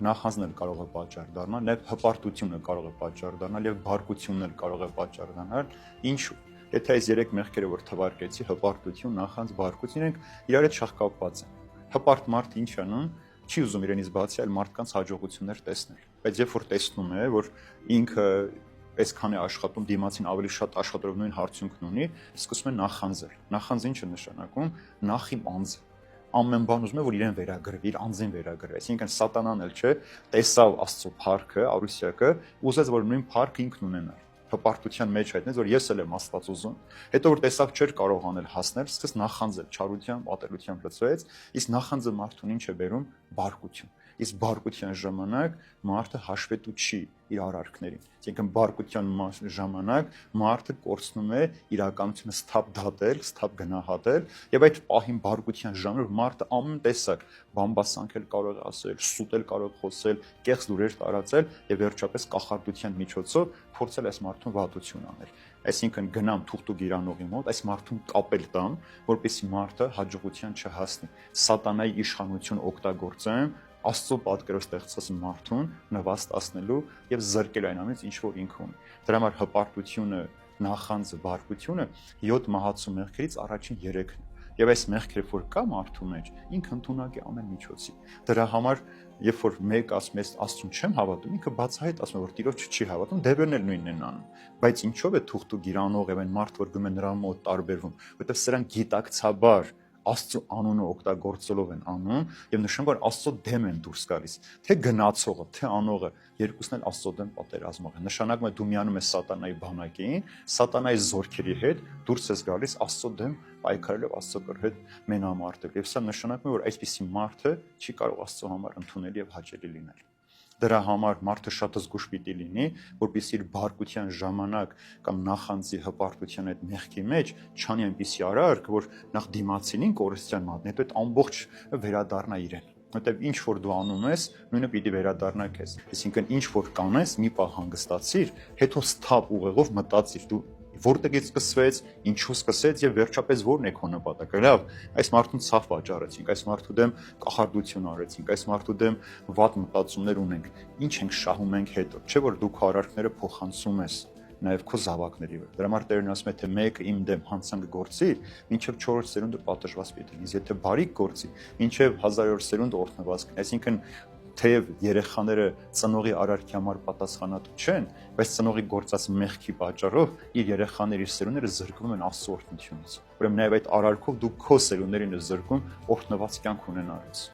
նախանձն էլ կարող է պատճառ դառնալ, նաև հպարտությունը կարող է պատճառ դառնալ եւ բարկությունն էլ կարող է պատճառ դառնալ։ Ինչու՞։ Եթե այս 3 մեղքերը որ թվարկեցի, հպարտություն, նախանձ, բարկություն, իրենք իրար հետ շատ կապված են։ Հպարտ մարդ ինչ անում, չի ուզում իրենից բացի այլ մարդկանց հաջողություններ տեսնել։ Բայց երբ որ տեսնում է, որ ինքը այսքան է աշխատում, դիմացին ավելի շատ աշխատելով նույն հարցունքն ունի, սկսում է նախանձել։ Նախանձ ինչ է նշանակում։ Նախ իմ անձը ամեն բան ուզում է, որ իրեն վերագրվի, իր անձին վերագրվի։ Այսինքն սատանան էլ չէ, տեսավ Աստծո փառքը, Արուսյակը, ուզեց, որ նույն փառքը ինքն ունենա։ Հպարտության մեջ հայտնեց, որ ես էլ եմ Աստված ուզում։ Հետո որ տեսավ չէր կարող անել հասնել, սկսեց նախանձել, չարությամբ, ատելությամբ լցվեց, իսկ նախանձը մարդուն ինչ է բերում։ Բարկություն։ Իսկ բարկության ժամանակ մարդը հաշվետու չի իր արարքներին։ Այսինքն բարկության ժամանակ մարդը կորցնում է իրականությունը սթափ դատել, սթափ գնահատել, եւ այդ պահին բարկության ժամանակ մարդը ամեն տեսակ բամբասանքել կարող է ասել, սուտել կարող խոսել, կեղծ լուրեր տարածել եւ վերջապես կախարդության միջոցով փորձել այս մարդուն վատություն անել։ Այսինքն գնամ թուղթու գիրանողի մոտ, այս մարդուն կապել տամ, որպեսզի մարդը հաջողության չհասնի։ Սատանայի իշխանություն օգտագործեմ Աստծո պատկերով ստեղծած մարդուն նվաստացնելու եւ զրկել այն ամենից, ինչ որ ինքը ունի։ Դրա համար հպարտությունը, նախանձը, բարկությունը 7 մահացու մեղքերից առաջին 3-ն է։ Եվ այս մեղքերը որ կա մարդու մեջ, ինքը ընդունակ է ամեն միջոցի։ Դրա համար երբ որ մեկ ասում է Աստծուն չեմ հավատում, ինքը բացահայտ ասում է որ Տիրոջ չի հավատում, դեպերն էլ նույնն են անում։ Բայց ինչով է թուղթու գիրանող եւ այն մարդ որ գնում է նրա մոտ տարբերվում, որովհետեւ սրանք գիտակցաբար Աստծո անունը օգտագործելով են անում եւ նշում որ Աստծո դեմ են դուրս գալիս, թե գնացողը, թե անողը, երկուսն էլ Աստծո դեմ պատերազմող են։ Նշանակում է դու միանում ես սատանայի բանակին, սատանայի զորքերի հետ դուրս ես գալիս Աստծո դեմ պայքարելով Աստծո հետ մենամարտել։ Եվ սա նշանակում է որ այսպիսի մարդը չի կարող Աստծո համար ընդունել եւ հաճելի լինել։ Դրա համար մարդը շատ զգուշ պիտի լինի, որպեսզի իր բարկության ժամանակ կամ նախանձի հպարտության այդ մեղքի մեջ չանի այնպիսի արարք, որ նախ դիմացինին կորստյան մատնի, հետո այդ ամբողջ վերադառնա իրեն։ Որտեւ ինչ որ դու անում ես, նույնը պիտի վերադառնա քեզ։ Այսինքն ինչ որ կանես, մի պահ հանգստացիր, հետո սթափ ուղեղով մտածիր, դու որտեղից սկսվեց, ինչու սկսեց եւ վերջապես ո՞րն է քո նպատակը։ Լավ, այս մարդուն ցավ վաճառեցինք, այս մարդու դեմ կախարդություն արեցինք, այս մարդու դեմ վատ մտածումներ ունենք։ Ինչ ենք շահում ենք հետո, չէ՞ որ դու քո արարքները փոխանցում ես նաև քո զավակների վրա։ Դրա համար Տերն ասում է թե մեկը իմ դեմ հանցանք գործի, մինչև 4-րդ սերունդը պատժված պիտի լինի, եթե բարիք գործի, մինչև 1000-րդ սերունդը օրհնված կլինի։ Այսինքն թեև երեխաները ծնողի արարքի համար պատասխանատու չեն, բայց ծնողի գործած մեղքի պատճառով իր երեխաների իր սերունդները զրկվում են Աստծո օրհնությունից։ Ուրեմն նաև այդ արարքով դու քո սերունդերին ես զրկում օրհնված կյանք ունենալուց։